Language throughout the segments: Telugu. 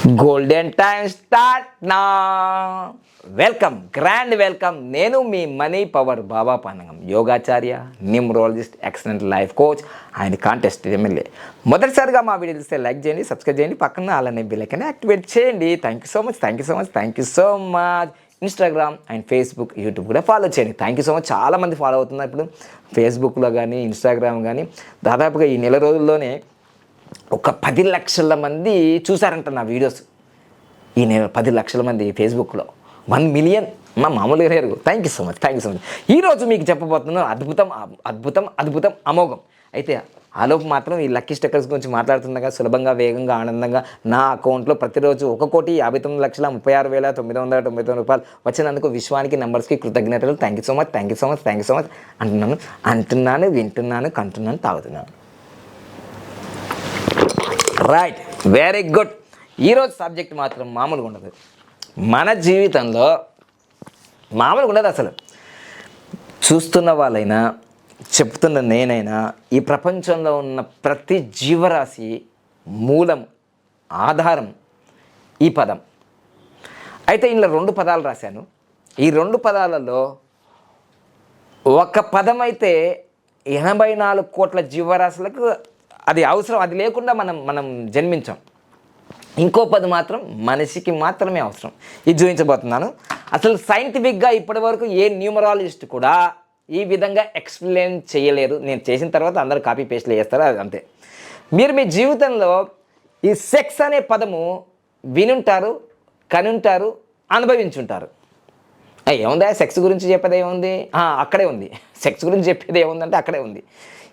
గోల్డెన్ టైమ్ స్టార్ట్ నా వెల్కమ్ గ్రాండ్ వెల్కమ్. నేను మీ మనీ పవర్ బాబా పానంగం, యోగాచార్య, numerologist, excellent life coach and contest MLA. మొదటిసారిగా మా వీడియో చూస్తే లైక్ చేయండి, సబ్స్క్రైబ్ చేయండి, పక్కన అలానే బెల్ ఐకాన్ యాక్టివేట్ చేయండి. Thank you so much, thank you so much, thank you so much. Instagram and Facebook, YouTube కూడా ఫాలో చేయండి. Thank you so much. చాలామంది ఫాలో అవుతున్నారు ఇప్పుడు ఫేస్బుక్లో కానీ ఇన్స్టాగ్రామ్ కానీ. దాదాపుగా ఈ నెల రోజుల్లోనే ఒక 10 లక్షల మంది చూసారంట నా వీడియోస్. ఈ నెల 10 లక్షల మంది ఫేస్బుక్లో 1 మిలియన్ మా మామూలుగా లేరు. Thank you so much, thank you so much. ఈరోజు మీకు చెప్పబోతున్నాను అద్భుతం అద్భుతం అద్భుతం అమోఘం. అయితే ఆలోపు మాత్రం ఈ లక్కీ స్టెక్కర్స్ గురించి మాట్లాడుతుండగా సులభంగా, వేగంగా, ఆనందంగా నా అకౌంట్లో ప్రతిరోజు 1,59,56,999 రూపాయలు వచ్చినందుకు విశ్వానికి, నంబర్స్కి కృతజ్ఞతలు. Thank you so much, thank you so much, thank you so much అంటున్నాను, వింటున్నాను, కంటున్నాను, తాగుతున్నాను. Right, very good. ఈరోజు సబ్జెక్ట్ మాత్రం మామూలుగా ఉండదు. మన జీవితంలో మామూలుగా ఉండదు అసలు. చూస్తున్న వాళ్ళైనా, చెప్తున్న నేనైనా, ఈ ప్రపంచంలో ఉన్న ప్రతి జీవరాశి మూలం, ఆధారం ఈ పదం. అయితే ఇందులో 2 పదాలు రాశాను. ఈ 2 పదాలలో ఒక పదం అయితే 84 కోట్ల జీవరాశులకు అది అవసరం, అది లేకుండా మనం జన్మించాం. ఇంకో పది మాత్రం మనిషికి మాత్రమే అవసరం. ఇది చూపించబోతున్నాను. అసలు సైంటిఫిక్గా ఇప్పటివరకు ఏ న్యూమరాలజిస్ట్ కూడా ఈ విధంగా ఎక్స్ప్లెయిన్ చేయలేరు. నేను చేసిన తర్వాత అందరూ కాపీ పేస్ట్లు చేస్తారు, అది అంతే. మీరు మీ జీవితంలో ఈ సెక్స్ అనే పదము వినుంటారు, కనుంటారు, అనుభవించుంటారు. ఏముందా సెక్స్ గురించి చెప్పేది ఏముంది? అక్కడే ఉంది. సెక్స్ గురించి చెప్పేది ఏముందంటే అక్కడే ఉంది.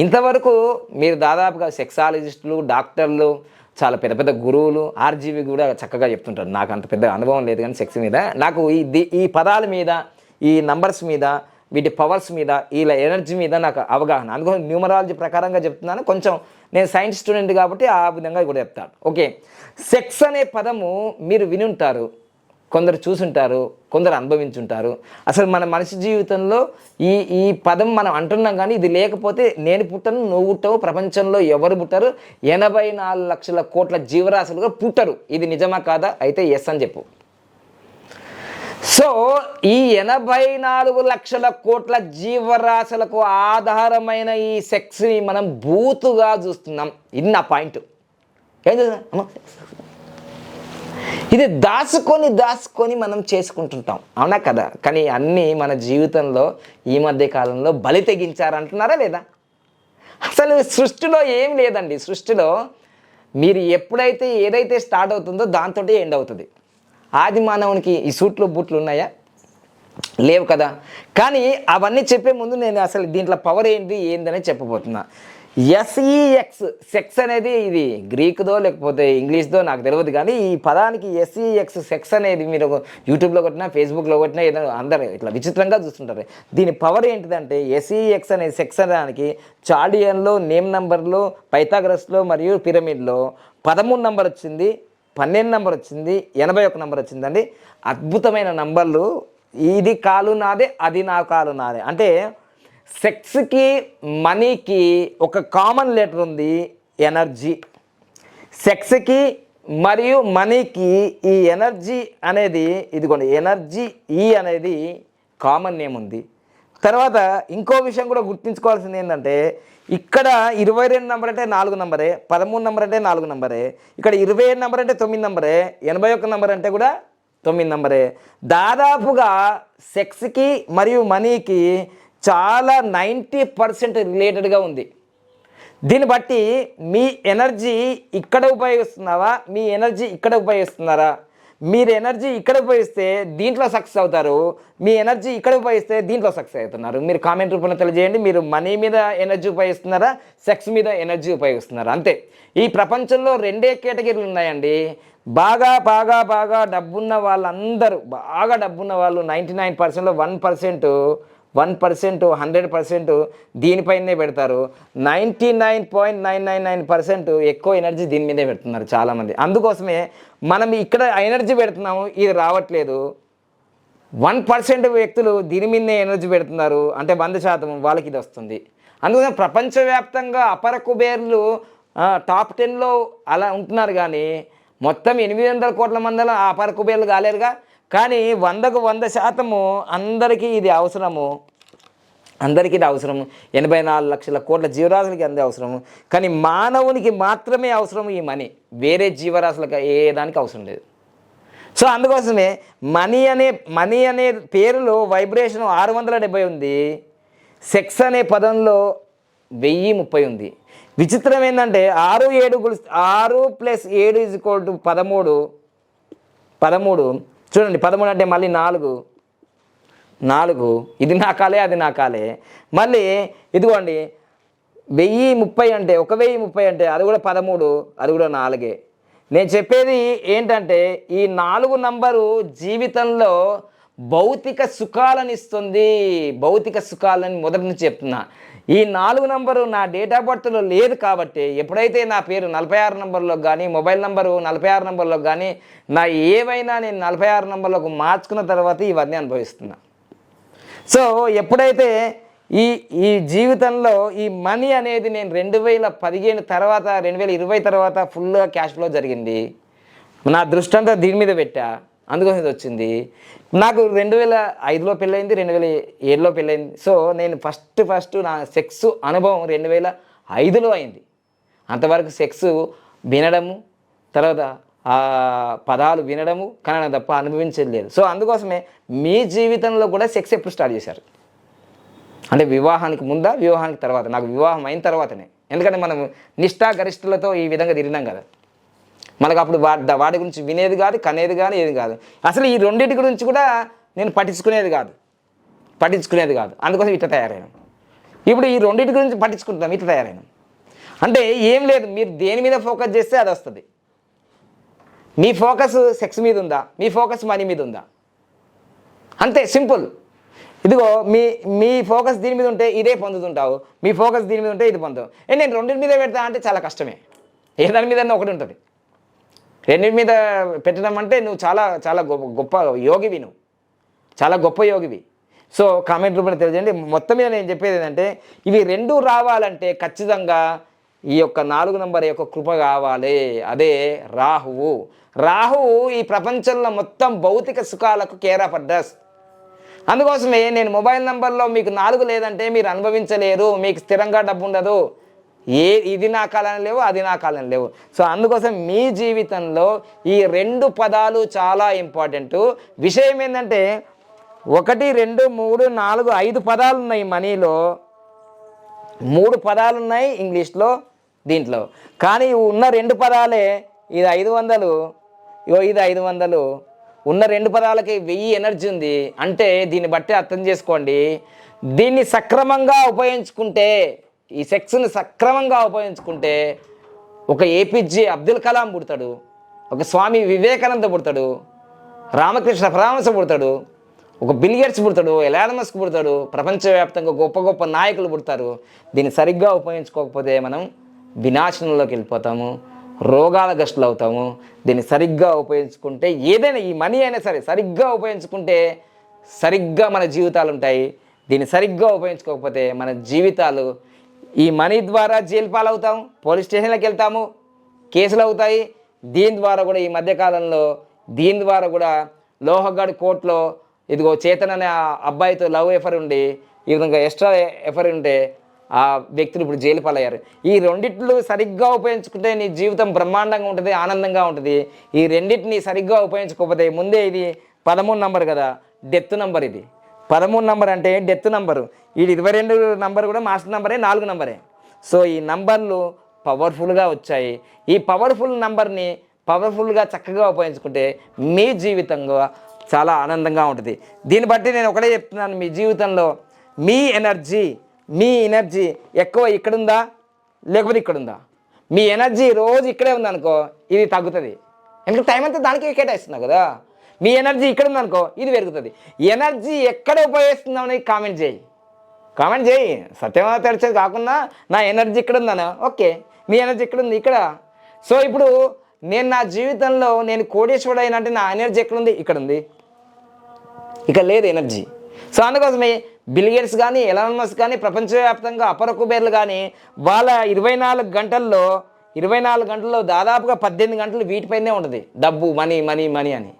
ఇంతవరకు మీరు దాదాపుగా సెక్సాలజిస్టులు, డాక్టర్లు, చాలా పెద్ద పెద్ద గురువులు, ఆర్జీవి కూడా చక్కగా చెప్తుంటారు. నాకు అంత పెద్ద అనుభవం లేదు కానీ సెక్స్ మీద. నాకు ఈ పదాల మీద, ఈ నంబర్స్ మీద, వీటి పవర్స్ మీద, వీళ్ళ ఎనర్జీ మీద నాకు అవగాహన. అందుకని న్యూమరాలజీ ప్రకారంగా చెప్తున్నాను. కొంచెం నేను సైన్స్ స్టూడెంట్ కాబట్టి ఆ విధంగా కూడా చెప్తాను. ఓకే, సెక్స్ అనే పదము మీరు వినుంటారు, కొందరు చూసుంటారు, కొందరు అనుభవించుంటారు. అసలు మన మనిషి జీవితంలో ఈ పదం మనం అంటున్నాం, కానీ ఇది లేకపోతే నేను పుట్టను, నువ్వు పుట్టవు, ప్రపంచంలో ఎవరు పుట్టరు, 84 లక్షల కోట్ల జీవరాశులుగా పుట్టరు. ఇది నిజమా కాదా? అయితే ఎస్ అని చెప్పు. సో ఈ 84 లక్షల కోట్ల జీవరాశులకు ఆధారమైన ఈ సెక్స్ని మనం బూతుగా చూస్తున్నాం. ఇది నా పాయింట్. ఏం చూద్దాం, ఇది దాచుకొని మనం చేసుకుంటుంటాం, అవునా కదా? కానీ అన్నీ మన జీవితంలో ఈ మధ్య కాలంలో బలి తెగించారంటున్నారా లేదా? అసలు సృష్టిలో ఏం లేదండి. సృష్టిలో మీరు ఎప్పుడైతే ఏదైతే స్టార్ట్ అవుతుందో దాంతో ఎండ్ అవుతుంది. ఆది మానవునికి ఈ సూట్లు బూట్లు ఉన్నాయా? లేవు కదా. కానీ అవన్నీ చెప్పే ముందు నేను అసలు దీంట్లో పవర్ ఏందని చెప్పబోతున్నా. ఎస్ఈఎక్స్, సెక్స్ అనేది ఇది గ్రీక్దో లేకపోతే ఇంగ్లీష్దో నాకు తెలియదు, కానీ ఈ పదానికి ఎస్ఈఎక్స్, సెక్స్ అనేది మీరు యూట్యూబ్లో కొట్టినా, ఫేస్బుక్లో కొట్టినా, ఏదో అందరూ ఇట్లా విచిత్రంగా చూస్తుంటారు. దీని పవర్ ఏంటిదంటే ఎస్ఈఎక్స్ అనేది సెక్స్ అనడానికి చార్డియన్లో, నేమ్ నంబర్లో, పైథాగరస్లో మరియు పిరమిడ్లో 13 నంబర్ వచ్చింది, 12 నంబర్ వచ్చింది, 81 నంబర్ వచ్చిందండి. అద్భుతమైన నంబర్లు. ఇది కాలు నాదే, అది నా కాలు నాదే. అంటే సెక్స్కి, మనీకి ఒక కామన్ లెటర్ ఉంది, ఎనర్జీ. సెక్స్కి మరియు మనీకి ఈ ఎనర్జీ అనేది, ఇదిగోండి ఎనర్జీ, ఈ అనేది కామన్ నేమ్ ఉంది. తర్వాత ఇంకో విషయం కూడా గుర్తుంచుకోవాల్సింది ఏంటంటే, ఇక్కడ 22 నంబర్ అంటే 4 నంబరే, 13 నంబర్ అంటే 4 నంబరే, ఇక్కడ 27 నంబర్ అంటే 9 నంబరే, 81 నంబర్ అంటే కూడా 9 నంబరే. దాదాపుగా సెక్స్కి మరియు మనీకి చాలా 90% రిలేటెడ్గా ఉంది. దీన్ని బట్టి మీ ఎనర్జీ ఇక్కడ ఉపయోగిస్తున్నావా, మీ ఎనర్జీ ఇక్కడ ఉపయోగిస్తున్నారా? మీరు ఎనర్జీ ఇక్కడ ఉపయోగిస్తే దీంట్లో సక్సెస్ అవుతారు, మీ ఎనర్జీ ఇక్కడ ఉపయోగిస్తే దీంట్లో సక్సెస్ అవుతున్నారు. మీరు కామెంట్ రూపంలో తెలియజేయండి. మీరు మనీ మీద ఎనర్జీ ఉపయోగిస్తున్నారా, సెక్స్ మీద ఎనర్జీ ఉపయోగిస్తున్నారా? అంతే. ఈ ప్రపంచంలో 2 కేటగిరీలు ఉన్నాయండి. బాగా బాగా బాగా డబ్బున్న వాళ్ళందరూ, బాగా డబ్బున్న వాళ్ళు 99%లో 1%, 100% దీనిపైనే పెడతారు. 99.999% ఎక్కువ ఎనర్జీ దీని మీదే పెడుతున్నారు చాలామంది. అందుకోసమే మనం ఇక్కడ ఎనర్జీ పెడుతున్నాము, ఇది రావట్లేదు. 1% వ్యక్తులు దీని మీదనే ఎనర్జీ పెడుతున్నారు, అంటే 100% వాళ్ళకి ఇది వస్తుంది. అందుకోసం ప్రపంచవ్యాప్తంగా అపర కుబేర్లు టాప్ 10లో అలా ఉంటున్నారు. కానీ మొత్తం 800 కోట్ల మందిలో ఆ అపర కుబేర్లు కాలేరుగా. కానీ 100కు 100% అందరికీ ఇది అవసరము. అందరికీ ఇది అవసరము. 84 లక్షల కోట్ల జీవరాశులకి అందే అవసరము. కానీ మానవునికి మాత్రమే అవసరం ఈ మనీ. వేరే జీవరాశులకు ఏ దానికి అవసరం లేదు. సో అందుకోసమే మనీ అనే పేరులో వైబ్రేషన్ 670 ఉంది. సెక్స్ అనే పదంలో 1030 ఉంది. విచిత్రం ఏంటంటే 6 + 7 = 13. చూడండి 13 అంటే మళ్ళీ 4 ఇది నా కాలే అది నా కాలే. మళ్ళీ ఇదిగోండి 1030 అంటే 1030 అంటే అది కూడా 13, అది కూడా 4. నేను చెప్పేది ఏంటంటే ఈ 4 నంబరు జీవితంలో భౌతిక సుఖాలను ఇస్తుంది. భౌతిక సుఖాలని మొదటి నుంచి చెప్తున్నా. ఈ 4 నంబరు నా డేట్ ఆఫ్ బర్త్లో లేదు కాబట్టి ఎప్పుడైతే నా పేరు 46 నంబర్లో కానీ మొబైల్ నంబరు 46 నంబర్లో కానీ నా ఏవైనా నేను 46 నంబర్లోకి మార్చుకున్న తర్వాత ఇవన్నీ అనుభవిస్తున్నా. సో ఎప్పుడైతే ఈ జీవితంలో ఈ మనీ అనేది నేను 2015 తర్వాత 2020 తర్వాత ఫుల్గా క్యాష్ ఫ్లో జరిగింది. నా దృష్టి అంతా దీని మీద పెట్టా, అందుకోసం ఇది వచ్చింది. నాకు 2005లో పెళ్ళయింది, 2007లో పెళ్ళయింది. సో నేను ఫస్ట్ నా సెక్స్ అనుభవం 2005లో అయింది. అంతవరకు సెక్స్ వినడము, తర్వాత ఆ పదాలు వినడము, కనడం తప్ప అనుభవించేది లేదు. సో అందుకోసమే మీ జీవితంలో కూడా సెక్స్ ఎప్పుడు స్టార్ట్ చేశారు అంటే వివాహానికి ముందా, వివాహానికి తర్వాత? నాకు వివాహం అయిన తర్వాతనే. ఎందుకంటే మనం నిష్ఠాగరిష్ఠులతో ఈ విధంగా తిరిగినాం కదా. మనకు అప్పుడు వాడి గురించి వినేది కాదు, కనేది కానీ ఏది కాదు. అసలు ఈ రెండింటి గురించి కూడా నేను పట్టించుకునేది కాదు. అందుకోసం ఇట్లా తయారైనాం. ఇప్పుడు ఈ రెండింటి గురించి పట్టించుకుంటున్నాం, ఇట్లా తయారైనాం. అంటే ఏం లేదు, మీరు దేని మీద ఫోకస్ చేస్తే అది వస్తుంది. మీ ఫోకస్ సెక్స్ మీద ఉందా, మీ ఫోకస్ మనీ మీద ఉందా? అంతే, సింపుల్. ఇదిగో మీ ఫోకస్ దీని మీద ఉంటే ఇదే పొందుతుంటావు, మీ ఫోకస్ దీని మీద ఉంటే ఇది పొందుతావు. నేను రెండింటి మీద పెడతా అంటే చాలా కష్టమే. ఏ దాని మీద ఒకటి ఉంటుంది. రెండింటి మీద పెట్టడం అంటే నువ్వు చాలా గొప్ప యోగివి, నువ్వు చాలా గొప్ప యోగివి. సో కామెంట్ రూపంలో తెలియజేయండి. మొత్తం మీద నేను చెప్పేది ఏంటంటే ఇవి రెండు రావాలంటే ఖచ్చితంగా ఈ యొక్క 4 నంబర్ యొక్క కృప కావాలి. అదే రాహువు ఈ ప్రపంచంలో మొత్తం భౌతిక సుఖాలకు కేర్ ఆఫ్ అడ్రస్. అందుకోసమే నేను మొబైల్ నంబర్లో మీకు 4 లేదంటే మీరు అనుభవించలేరు, మీకు స్థిరంగా డబ్బు ఉండదు. ఇది నా కాలం లేవు, అది నా కాలం లేవు. సో అందుకోసం మీ జీవితంలో ఈ 2 పదాలు చాలా ఇంపార్టెంట్. విషయం ఏంటంటే 1, 2, 3, 4, 5 పదాలు ఉన్నాయి మనీలో, 3 పదాలు ఉన్నాయి ఇంగ్లీష్లో దీంట్లో. కానీ ఉన్న 2 పదాలే, ఇది 500, ఇది 500. ఉన్న 2 పదాలకి 1000 ఎనర్జీ ఉంది. అంటే దీన్ని బట్టి అర్థం చేసుకోండి, దీన్ని సక్రమంగా ఉపయోగించుకుంటే, ఈ సెక్స్ని సక్రమంగా ఉపయోగించుకుంటే ఒక ఏపీజే అబ్దుల్ కలాం పుడతాడు, ఒక స్వామి వివేకానంద పుడతాడు, రామకృష్ణ పరమహంస పుడతాడు, ఒక బిల్ గేట్స్ పుడతాడు, ఎలాన్ మస్క్ పుడతాడు, ప్రపంచవ్యాప్తంగా గొప్ప గొప్ప నాయకులు పుడతారు. దీన్ని సరిగ్గా ఉపయోగించుకోకపోతే మనం వినాశనంలోకి వెళ్ళిపోతాము, రోగాల గస్టులు అవుతాము. దీన్ని సరిగ్గా ఉపయోగించుకుంటే ఏదైనా, ఈ మనీ అయినా సరే సరిగ్గా ఉపయోగించుకుంటే సరిగ్గా మన జీవితాలు ఉంటాయి. దీన్ని సరిగ్గా ఉపయోగించుకోకపోతే మన జీవితాలు ఈ మనీ ద్వారా జైలు పాలవుతాము, పోలీస్ స్టేషన్లకు వెళ్తాము, కేసులు అవుతాయి. దీని ద్వారా కూడా ఈ మధ్యకాలంలో లోహగఢ్ కోర్టులో ఇదిగో చేతన్ అనే అబ్బాయితో లవ్ ఎఫర్ ఉండి ఈ విధంగా ఎక్స్ట్రా ఎఫర్ ఉంటే ఆ వ్యక్తులు ఇప్పుడు జైలు పాలయ్యారు. ఈ రెండిట్లు సరిగ్గా ఉపయోగించుకుంటే నీ జీవితం బ్రహ్మాండంగా ఉంటుంది, ఆనందంగా ఉంటుంది. ఈ రెండింటిని సరిగ్గా ఉపయోగించుకోకపోతే, ముందే ఇది 13 నంబర్ కదా, డెత్ నంబర్. ఇది 13 నంబర్ అంటే డెత్ నంబరు. ఇది 22 నంబర్ కూడా మాస్టర్ నంబరే, 4 నంబరే. సో ఈ నంబర్లు పవర్ఫుల్గా వచ్చాయి. ఈ పవర్ఫుల్ నంబర్ని పవర్ఫుల్గా చక్కగా ఉపయోగించుకుంటే మీ జీవితంగా చాలా ఆనందంగా ఉంటుంది. దీన్ని బట్టి నేను ఒకటే చెప్తున్నాను, మీ జీవితంలో మీ ఎనర్జీ ఎక్కువ ఇక్కడుందా లేకపోతే ఇక్కడుందా? మీ ఎనర్జీ రోజు ఇక్కడే ఉందనుకో, ఇది తగ్గుతుంది. ఎందుకంటే టైం అంతా దానికి కేటాయిస్తున్నావు కదా. మీ ఎనర్జీ ఇక్కడ ఉందనుకో, ఇది పెరుగుతుంది. ఎనర్జీ ఎక్కడ ఉపయోగిస్తున్నావు అనేది కామెంట్ చేయి. సత్యమా తెరిచేది కాకుండా నా ఎనర్జీ ఇక్కడ ఉందనా, ఓకే, మీ ఎనర్జీ ఇక్కడ ఉంది, ఇక్కడ. సో ఇప్పుడు నేను నా జీవితంలో నేను కోటేశ్వరుడు అయినంటే నా ఎనర్జీ ఎక్కడుంది, ఇక్కడ ఉంది, ఇక్కడ లేదు ఎనర్జీ. సో అందుకోసమే బిల్ గేట్స్ కానీ, ఎలాన్ మస్క్ కానీ, ప్రపంచవ్యాప్తంగా అపర కుబేర్లు కానీ వాళ్ళ 24 గంటల్లో 24 గంటల్లో దాదాపుగా 18 గంటలు వీటిపైనే ఉంటుంది, డబ్బు మనీ మనీ మనీ అని.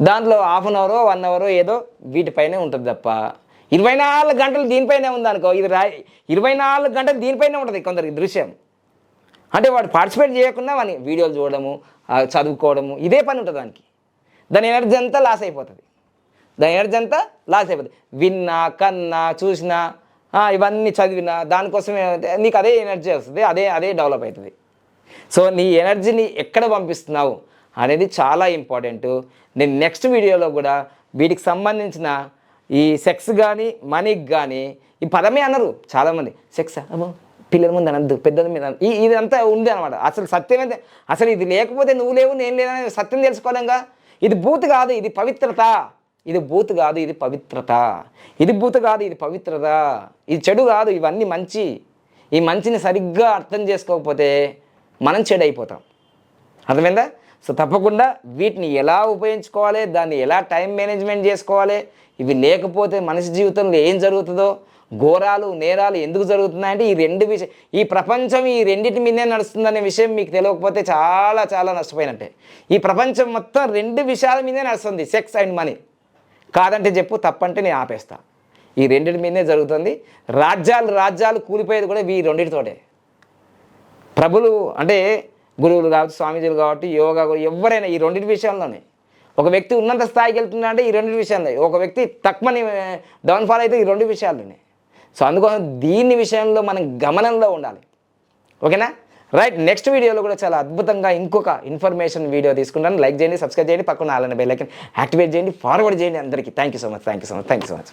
దాంట్లో హాఫ్ అన్ అవరో 1 అవరో ఏదో వీటిపైనే ఉంటుంది తప్ప 24 గంటలు దీనిపైనే ఉందనుకో, ఇది 24 గంటలు దీనిపైనే ఉంటుంది కొందరికి దృశ్యం. అంటే వాడు పార్టిసిపేట్ చేయకుండా వాని వీడియోలు చూడడము, చదువుకోవడము, ఇదే పని ఉంటుంది దానికి. దాని ఎనర్జీ అంతా లాస్ అయిపోతుంది. విన్నా, కన్నా, చూసినా, ఇవన్నీ చదివినా దానికోసమే నీకు అదే ఎనర్జీ వస్తుంది, అదే డెవలప్ అవుతుంది. సో నీ ఎనర్జీని ఎక్కడ పంపిస్తున్నావు అనేది చాలా ఇంపార్టెంట్. నేను నెక్స్ట్ వీడియోలో కూడా వీటికి సంబంధించిన ఈ సెక్స్ కానీ మనీకి కానీ ఈ పదమే అనరు చాలామంది. సెక్స్ అమ్మో పిల్లల ముందు అనద్దు, పెద్దల మీద ఇదంతా ఉంది అనమాట. అసలు సత్యమైతే అసలు ఇది లేకపోతే నువ్వు లేవు నేను లేదని సత్యం తెలుసుకోలేంగా. ఇది బూత్ కాదు, ఇది పవిత్రత. ఇది బూత్ కాదు, ఇది పవిత్రత. ఇది బూత్ కాదు, ఇది పవిత్రత. ఇది చెడు కాదు, ఇవన్నీ మంచి. ఈ మంచిని సరిగ్గా అర్థం చేసుకోకపోతే మనం చెడు అయిపోతాం. అర్థమైందా? సో తప్పకుండా వీటిని ఎలా ఉపయోగించుకోవాలి, దాన్ని ఎలా టైం మేనేజ్మెంట్ చేసుకోవాలి, ఇవి లేకపోతే మనిషి జీవితంలో ఏం జరుగుతుందో, ఘోరాలు నేరాలు ఎందుకు జరుగుతున్నాయంటే ఈ రెండు ఈ ప్రపంచం ఈ రెండింటి మీదే నడుస్తుందనే విషయం మీకు తెలియకపోతే చాలా చాలా నష్టపోయినట్టే. ఈ ప్రపంచం మొత్తం 2 విషయాల మీదే నడుస్తుంది, సెక్స్ అండ్ మనీ. కాదంటే చెప్పు, తప్పంటే నేను ఆపేస్తా. ఈ రెండింటి మీదే జరుగుతుంది. రాజ్యాలు కూలిపోయేది కూడా ఈ రెండింటితోటే. ప్రభులు అంటే గురువులు కావచ్చు, స్వామీజీలు కాబట్టి, యోగా ఎవరైనా ఈ రెండింటి విషయాల్లోనే. ఒక వ్యక్తి ఉన్నంత స్థాయికి వెళ్తున్నా అంటే ఈ 2 విషయాల్లో, ఒక వ్యక్తి తక్కువని డౌన్ఫాల్ అయితే ఈ 2 విషయాల్లోనే. సో అందుకోసం దీని విషయంలో మనం గమనంలో ఉండాలి. ఓకేనా? రైట్. నెక్స్ట్ వీడియోలో కూడా చాలా అద్భుతంగా ఇంకొక ఇన్ఫర్మేషన్ వీడియో తీసుకుంటాను. లైక్ చేయండి, సబ్స్క్రైబ్ చేయండి, పక్కన ఆల్ అనే బెల్ ఐకాన్ యాక్టివేట్ చేయండి, ఫార్వర్డ్ చేయండి అందరికీ. Thank you so much.